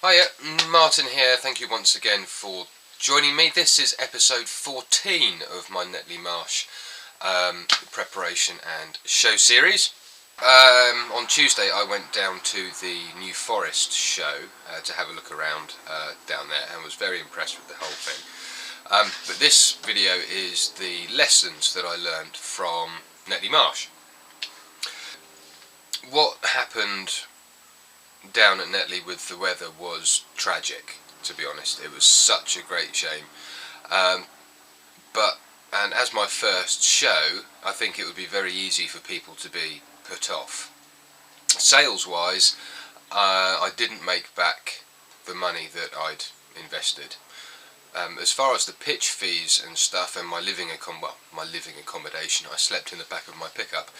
Hiya, Martin here. Thank you once again for joining me. This is episode 14 of my Netley Marsh preparation and show series. On Tuesday I went down to the New Forest show to have a look around down there and was very impressed with the whole thing. But this video is the lessons that I learned from Netley Marsh. What happened down at Netley with the weather was tragic, to be honest. It was such a great shame. And as my first show, I think it would be very easy for people to be put off. Sales wise, I didn't make back the money that I'd invested. As far as the pitch fees and stuff and my living accommodation, I slept in the back of my pickup.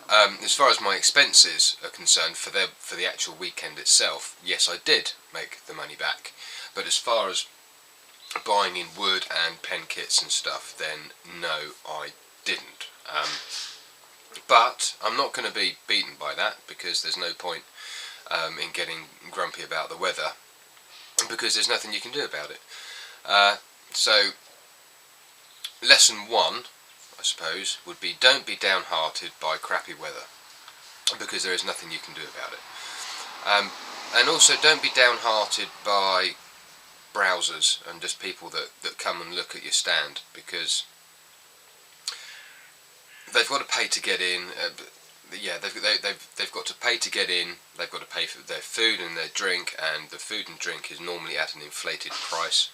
As far as my expenses are concerned for the actual weekend itself, yes, I did make the money back. But as far as buying in wood and pen kits and stuff, then no, I didn't. But I'm not going to be beaten by that, because there's no point in getting grumpy about the weather, because there's nothing you can do about it. So lesson 1, I suppose, would be don't be downhearted by crappy weather, because there is nothing you can do about it. And also don't be downhearted by browsers and just people that come and look at your stand, because they've got to pay to get in. They've got to pay to get in. They've got to pay for their food and their drink, and the food and drink is normally at an inflated price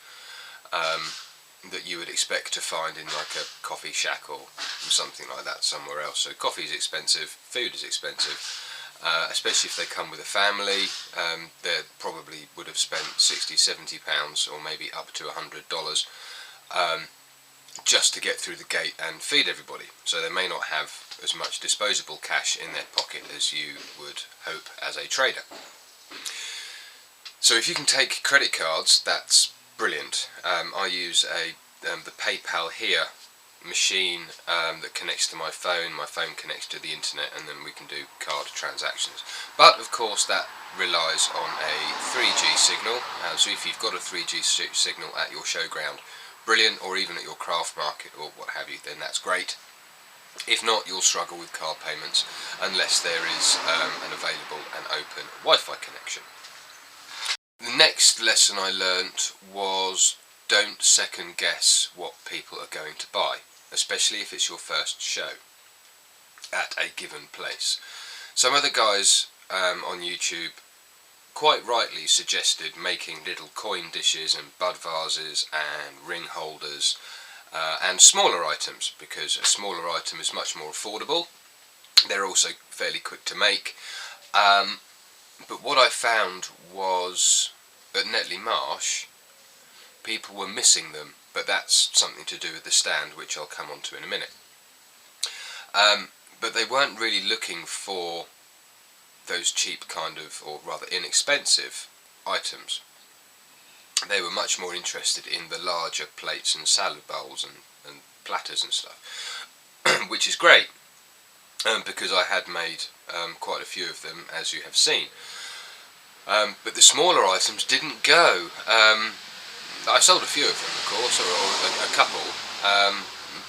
that you would expect to find in like a coffee shack or something like that somewhere else. So coffee is expensive, food is expensive, especially if they come with a family. They probably would have spent £60–70 or maybe up to $100 just to get through the gate and feed everybody. So they may not have as much disposable cash in their pocket as you would hope as a trader. So if you can take credit cards, that's brilliant. I use the PayPal here machine that connects to my phone. My phone connects to the internet, and then we can do card transactions. But of course that relies on a 3G signal. So if you've got a 3G signal at your showground, brilliant, or even at your craft market or what have you, then that's great. If not, you'll struggle with card payments unless there is an available and open Wi-Fi connection. The next lesson I learnt was don't second guess what people are going to buy, especially if it's your first show at a given place. Some of the guys on YouTube quite rightly suggested making little coin dishes and bud vases and ring holders and smaller items, because a smaller item is much more affordable. They're also fairly quick to make. But what I found was at Netley Marsh, people were missing them, but that's something to do with the stand, which I'll come on to in a minute. But they weren't really looking for those cheap kind of, or rather inexpensive items. They were much more interested in the larger plates and salad bowls and platters and stuff, which is great, because I had made quite a few of them, as you have seen. But the smaller items didn't go. I sold a few of them, of course, or a couple,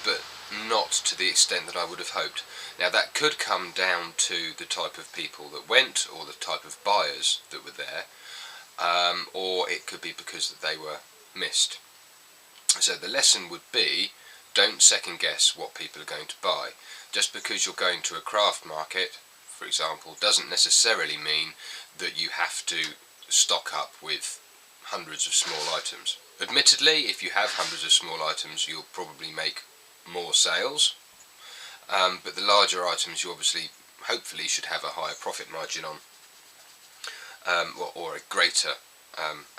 but not to the extent that I would have hoped. Now that could come down to the type of people that went, or the type of buyers that were there, or it could be because they were missed. So the lesson would be, don't second guess what people are going to buy. Just because you're going to a craft market, for example, doesn't necessarily mean that you have to stock up with hundreds of small items. Admittedly, if you have hundreds of small items, you'll probably make more sales, but the larger items you obviously, hopefully, should have a higher profit margin on, or a greater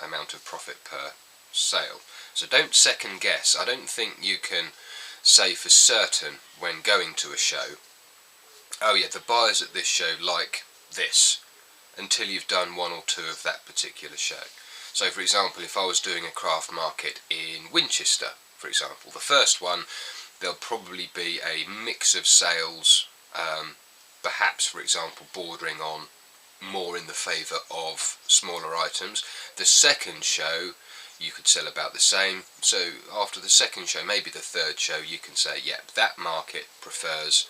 amount of profit per sale. So don't second guess. I don't think you can say for certain when going to a show, oh yeah, the buyers at this show like this, until you've done one or two of that particular show. So for example, if I was doing a craft market in Winchester, for example, the first one, there'll probably be a mix of sales, perhaps for example bordering on more in the favour of smaller items. The second show you could sell about the same. So after the second show, maybe the third show, you can say, yeah, that market prefers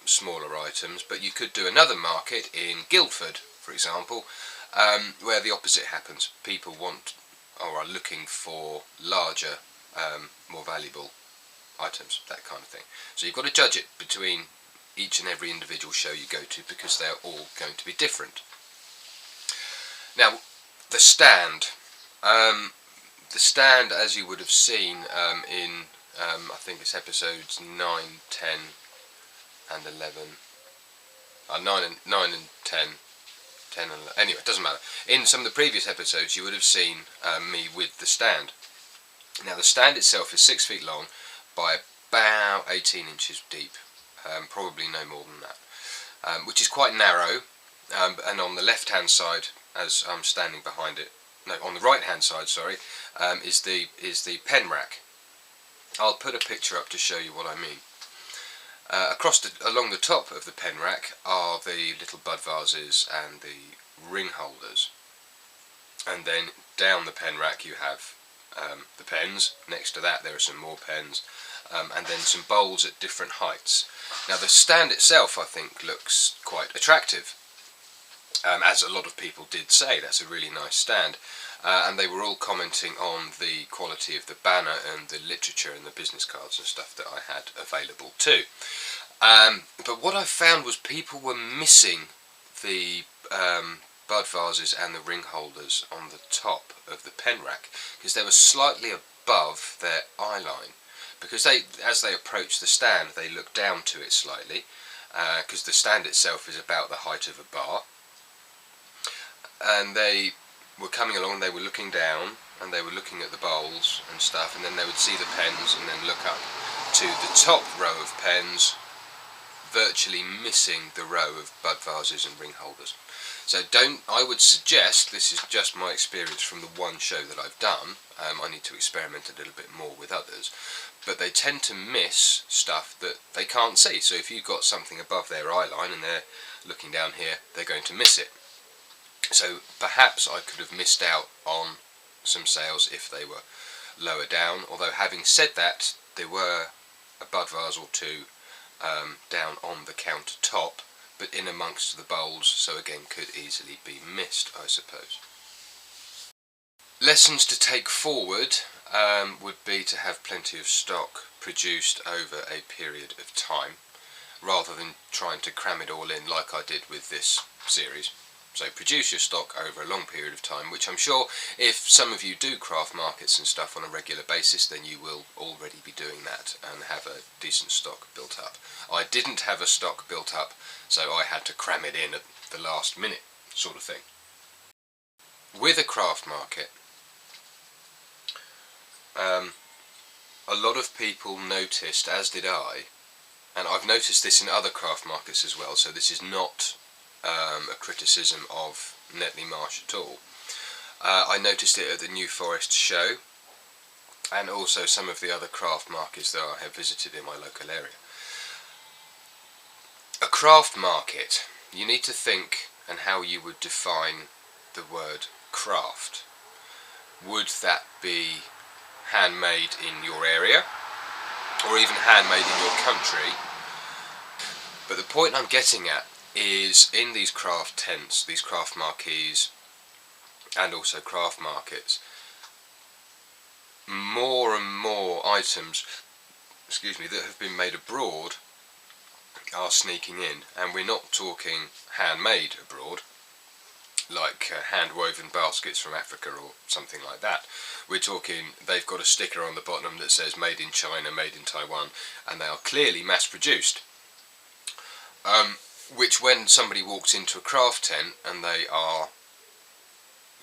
smaller items. But you could do another market in Guildford, for example, where the opposite happens. People want or are looking for larger, more valuable items, that kind of thing. So you've got to judge it between each and every individual show you go to, because they're all going to be different. Now, the stand. The stand, as you would have seen in, I think it's episodes 9, 10 and 11. 9 and 10. 10 and 11. Anyway, it doesn't matter. In some of the previous episodes you would have seen me with the stand. Now, the stand itself is 6 feet long by about 18 inches deep. Probably no more than that. Which is quite narrow. And on the left hand side, as I'm standing behind it, no, on the right hand side, sorry, is the pen rack. I'll put a picture up to show you what I mean. Along the top of the pen rack are the little bud vases and the ring holders, and then down the pen rack you have the pens. Next to that there are some more pens, and then some bowls at different heights. Now, the stand itself, I think, looks quite attractive. As a lot of people did say, that's a really nice stand, and they were all commenting on the quality of the banner and the literature and the business cards and stuff that I had available too. But what I found was people were missing the bud vases and the ring holders on the top of the pen rack, because they were slightly above their eye line, because as they approach the stand they look down to it slightly, because the stand itself is about the height of a bar. And they were coming along and they were looking down and they were looking at the bowls and stuff, and then they would see the pens and then look up to the top row of pens, virtually missing the row of bud vases and ring holders. So I would suggest, this is just my experience from the one show that I've done, I need to experiment a little bit more with others, but they tend to miss stuff that they can't see. So if you've got something above their eye line and they're looking down here, they're going to miss it. So perhaps I could have missed out on some sales if they were lower down, although having said that, there were a bud vase or two down on the countertop, but in amongst the bowls, so again could easily be missed, I suppose. Lessons to take forward would be to have plenty of stock produced over a period of time, rather than trying to cram it all in like I did with this series. So produce your stock over a long period of time, which I'm sure if some of you do craft markets and stuff on a regular basis, then you will already be doing that and have a decent stock built up. I didn't have a stock built up, so I had to cram it in at the last minute, sort of thing. With a craft market, a lot of people noticed, as did I, and I've noticed this in other craft markets as well, so this is not a criticism of Netley Marsh at all. I noticed it at the New Forest show, and also some of the other craft markets that I have visited in my local area. A craft market, you need to think and how you would define the word craft. Would that be handmade in your area, or even handmade in your country? But the point I'm getting at is, in these craft tents, these craft marquees, and also craft markets, more and more items, that have been made abroad are sneaking in, and we're not talking handmade abroad, like hand-woven baskets from Africa or something like that. We're talking, they've got a sticker on the bottom that says made in China, made in Taiwan, and they are clearly mass-produced. Which, when somebody walks into a craft tent and they are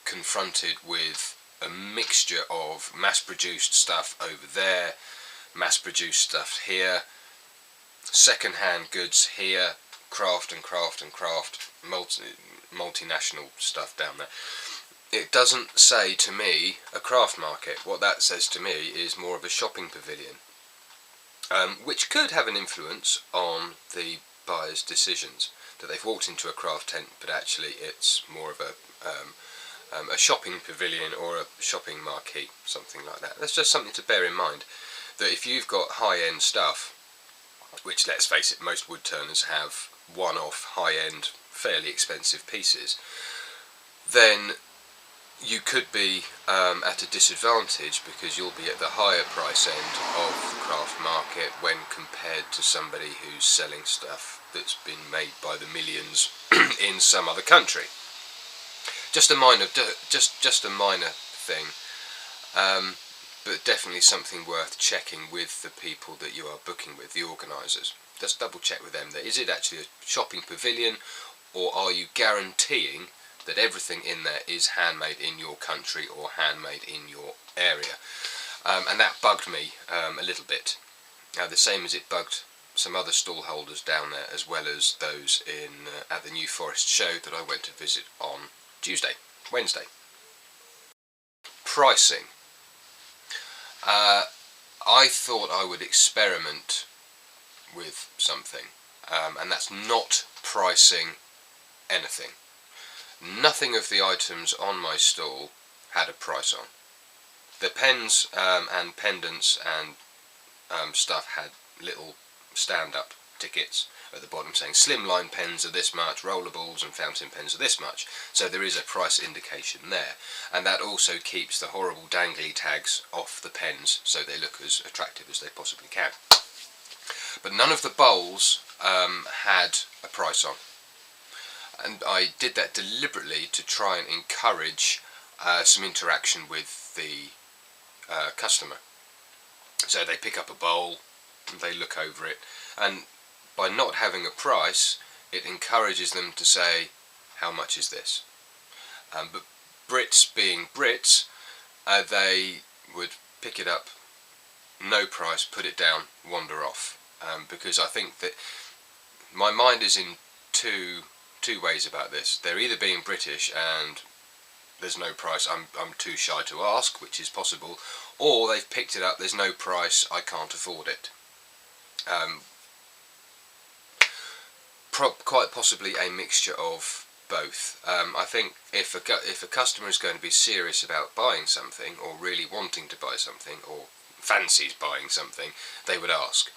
confronted with a mixture of mass-produced stuff over there, mass-produced stuff here, second-hand goods here, craft and craft and craft, multinational stuff down there, it doesn't say to me a craft market. What that says to me is more of a shopping pavilion, which could have an influence on the buyer's decisions. that they've walked into a craft tent, but actually it's more of a shopping pavilion or a shopping marquee, something like that. That's just something to bear in mind, that if you've got high-end stuff, which, let's face it, most wood turners have one-off, high-end, fairly expensive pieces, then you could be at a disadvantage, because you'll be at the higher price end of the craft market when compared to somebody who's selling stuff that's been made by the millions in some other country. Just a minor thing, but definitely something worth checking with the people that you are booking with, the organisers. Just double check with them, that is it actually a shopping pavilion, or are you guaranteeing that everything in there is handmade in your country or handmade in your area. And that bugged me a little bit. The same as it bugged some other stall holders down there, as well as those in at the New Forest show that I went to visit on Wednesday. Pricing. I thought I would experiment with something, and that's not pricing anything. Nothing of the items on my stall had a price on. The pens and pendants and stuff had little stand-up tickets at the bottom saying slimline pens are this much, rollables and fountain pens are this much. So there is a price indication there, and that also keeps the horrible dangly tags off the pens so they look as attractive as they possibly can. But none of the bowls had a price on. And I did that deliberately to try and encourage some interaction with the customer. So they pick up a bowl, and they look over it, and by not having a price, it encourages them to say, how much is this? But Brits being Brits, they would pick it up, no price, put it down, wander off. Because I think that my mind is in two ways about this. They're either being British and there's no price, I'm too shy to ask, which is possible, or they've picked it up, there's no price, I can't afford it. Quite possibly a mixture of both. I think if a customer is going to be serious about buying something, or really wanting to buy something, or fancies buying something, they would ask.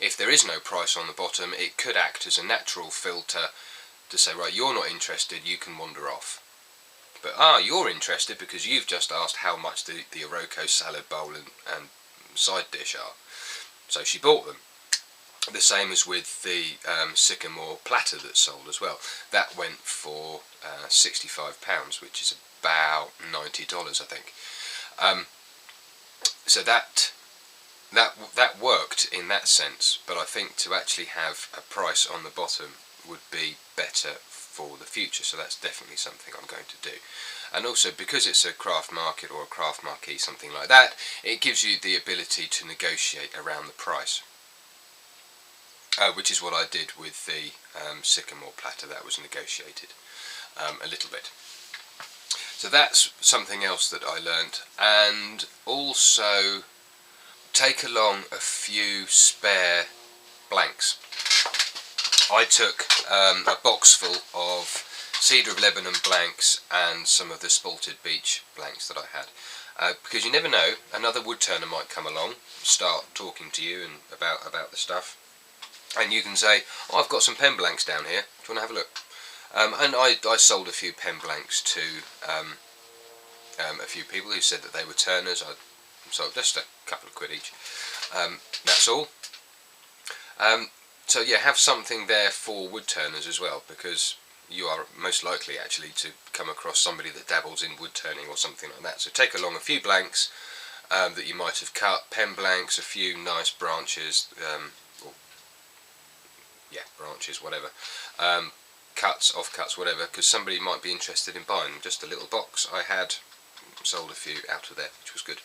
If there is no price on the bottom, it could act as a natural filter to say, right, you're not interested, you can wander off. But you're interested because you've just asked how much the Oroko salad bowl and side dish are. So she bought them. The same as with the sycamore platter that's sold as well. That went for £65, which is about $90, I think. So that worked in that sense, but I think to actually have a price on the bottom would be better for the future, so that's definitely something I'm going to do. And also, because it's a craft market or a craft marquee, something like that, it gives you the ability to negotiate around the price, which is what I did with the sycamore platter. That was negotiated a little bit. So that's something else that I learnt. And also take along a few spare blanks. I took a box full of Cedar of Lebanon blanks and some of the Spalted Beech blanks that I had, because you never know, another wood turner might come along, start talking to you and about the stuff, and you can say, oh, I've got some pen blanks down here, do you want to have a look? And I sold a few pen blanks to a few people who said that they were turners. I sold just a couple of quid each. That's all. So yeah, have something there for wood turners as well, because you are most likely actually to come across somebody that dabbles in wood turning or something like that. So take along a few blanks that you might have cut, pen blanks, a few nice branches, or yeah, branches, whatever, cuts, offcuts, whatever, because somebody might be interested in buying them. Just a little box I had, sold a few out of there, which was good.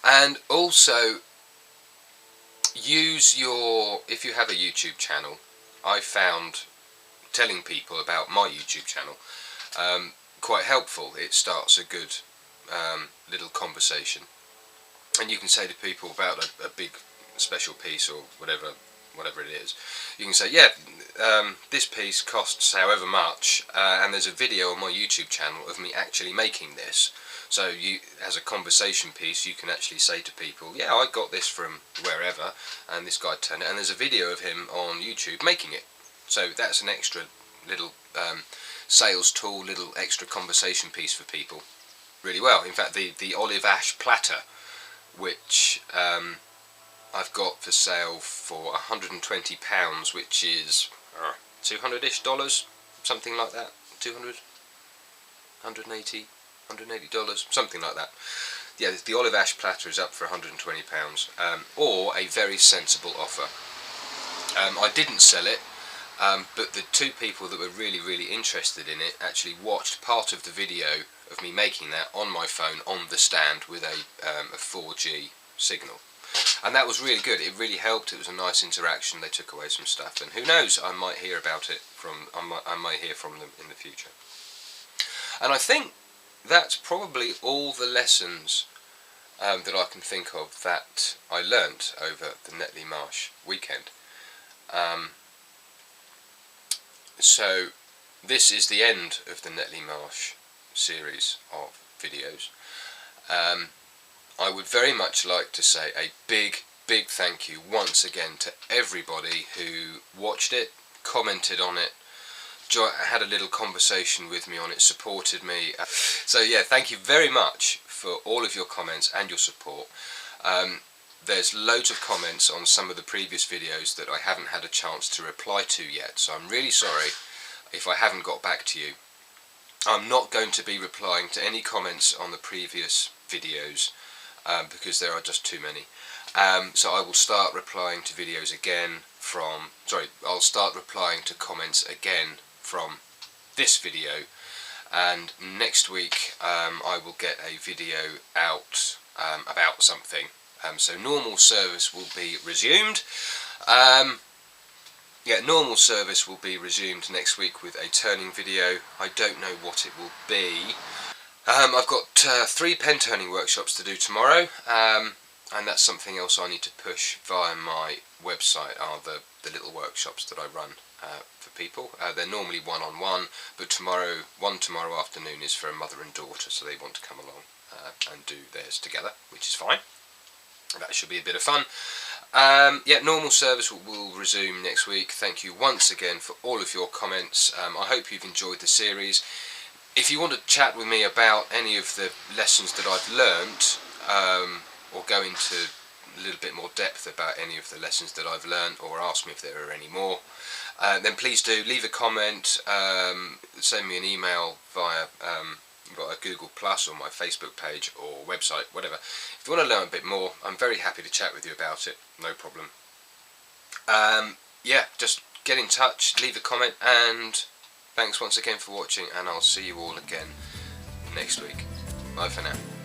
And also, use if you have a YouTube channel, I found telling people about my YouTube channel quite helpful. It starts a good little conversation, and you can say to people about a big special piece or whatever whatever it is, you can say, yeah, this piece costs however much, and there's a video on my YouTube channel of me actually making this. So you, as a conversation piece, you can actually say to people, yeah, I got this from wherever, and this guy turned it, and there's a video of him on YouTube making it. So that's an extra little sales tool, little extra conversation piece for people. Really well. In fact, the olive ash platter, which I've got for sale for £120, which is $200-ish, something like that. 200, 180, $180, something like that. Yeah, the olive ash platter is up for £120, or a very sensible offer. I didn't sell it, but the two people that were really interested in it actually watched part of the video of me making that on my phone on the stand with a 4G signal. And that was really good. It really helped. It was a nice interaction. They took away some stuff, and who knows, I might hear about it I might hear from them in the future. And I think that's probably all the lessons that I can think of that I learnt over the Netley Marsh weekend. So this is the end of the Netley Marsh series of videos. I would very much like to say a big thank you once again to everybody who watched it, commented on it, had a little conversation with me on it, supported me. So yeah, thank you very much for all of your comments and your support. There's loads of comments on some of the previous videos that I haven't had a chance to reply to yet, so I'm really sorry if I haven't got back to you. I'm not going to be replying to any comments on the previous videos because there are just too many. So I will start replying to videos again from, I'll start replying to comments again from this video, and next week I will get a video out about something. So normal service will be resumed. Yeah, normal service will be resumed next week with a turning video. I don't know what it will be. I've got 3 pen turning workshops to do tomorrow, and that's something else I need to push via my website, are the little workshops that I run for people. They're normally one-on-one, but one tomorrow afternoon is for a mother and daughter, so they want to come along and do theirs together, which is fine. That should be a bit of fun. Yeah, normal service will resume next week. Thank you once again for all of your comments. I hope you've enjoyed the series. If you want to chat with me about any of the lessons that I've learnt, or go into a little bit more depth about any of the lessons that I've learnt, or ask me if there are any more, then please do leave a comment, send me an email via Google Plus or my Facebook page or website, whatever. If you want to learn a bit more, I'm very happy to chat with you about it, no problem. Yeah, just get in touch, leave a comment, and thanks once again for watching, and I'll see you all again next week. Bye for now.